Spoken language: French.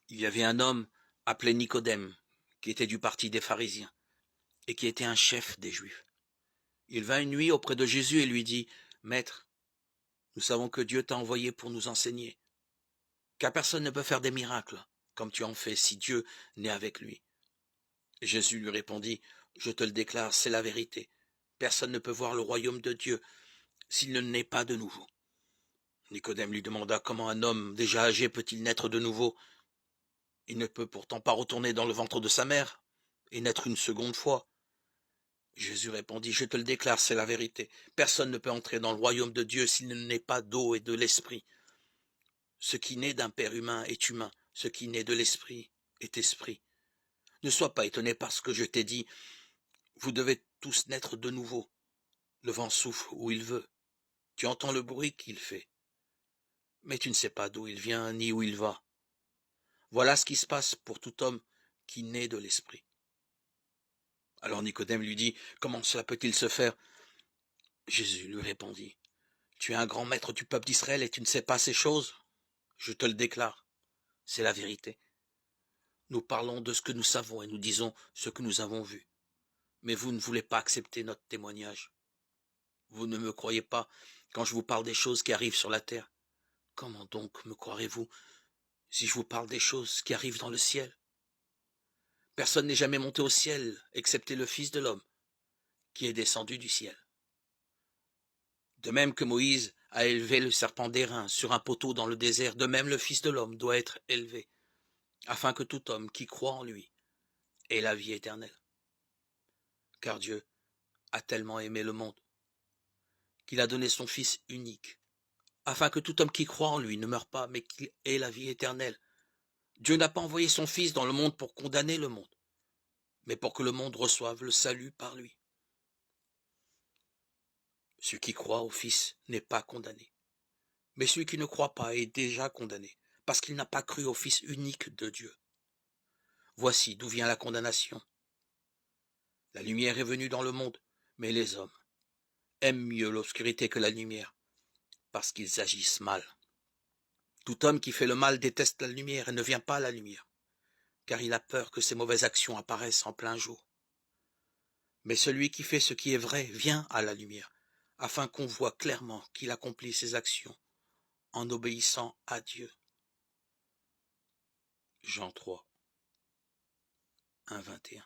Il y avait un homme appelé Nicodème, qui était du parti des pharisiens, et qui était un chef des Juifs. Il vint une nuit auprès de Jésus et lui dit, « Maître, nous savons que Dieu t'a envoyé pour nous enseigner, car personne ne peut faire des miracles, comme tu en fais, si Dieu n'est avec lui. » Et Jésus lui répondit, « Je te le déclare, c'est la vérité. Personne ne peut voir le royaume de Dieu s'il ne naît pas de nouveau. » Nicodème lui demanda, « Comment un homme déjà âgé peut-il naître de nouveau? Il ne peut pourtant pas retourner dans le ventre de sa mère et naître une seconde fois. » Jésus répondit, « Je te le déclare, c'est la vérité. Personne ne peut entrer dans le royaume de Dieu s'il ne naît pas d'eau et de l'esprit. Ce qui naît d'un père humain est humain, ce qui naît de l'esprit est esprit. Ne sois pas étonné parce que je t'ai dit, vous devez tous naître de nouveau. Le vent souffle où il veut. Tu entends le bruit qu'il fait, mais tu ne sais pas d'où il vient ni où il va. Voilà ce qui se passe pour tout homme qui naît de l'esprit. » Alors Nicodème lui dit, « Comment cela peut-il se faire? » Jésus lui répondit, « Tu es un grand maître du peuple d'Israël et tu ne sais pas ces choses? Je te le déclare, c'est la vérité. Nous parlons de ce que nous savons et nous disons ce que nous avons vu. Mais vous ne voulez pas accepter notre témoignage. Vous ne me croyez pas quand je vous parle des choses qui arrivent sur la terre. Comment donc me croirez-vous si je vous parle des choses qui arrivent dans le ciel? Personne n'est jamais monté au ciel, excepté le Fils de l'homme, qui est descendu du ciel. De même que Moïse a élevé le serpent d'airain sur un poteau dans le désert, de même le Fils de l'homme doit être élevé, afin que tout homme qui croit en lui ait la vie éternelle. Car Dieu a tellement aimé le monde, qu'il a donné son Fils unique, afin que tout homme qui croit en lui ne meure pas, mais qu'il ait la vie éternelle. Dieu n'a pas envoyé son Fils dans le monde pour condamner le monde, mais pour que le monde reçoive le salut par lui. Celui qui croit au Fils n'est pas condamné, mais celui qui ne croit pas est déjà condamné, parce qu'il n'a pas cru au Fils unique de Dieu. Voici d'où vient la condamnation. La lumière est venue dans le monde, mais les hommes aiment mieux l'obscurité que la lumière, parce qu'ils agissent mal. Tout homme qui fait le mal déteste la lumière et ne vient pas à la lumière, car il a peur que ses mauvaises actions apparaissent en plein jour. Mais celui qui fait ce qui est vrai vient à la lumière, afin qu'on voie clairement qu'il accomplit ses actions en obéissant à Dieu. Jean 3, 1, 21.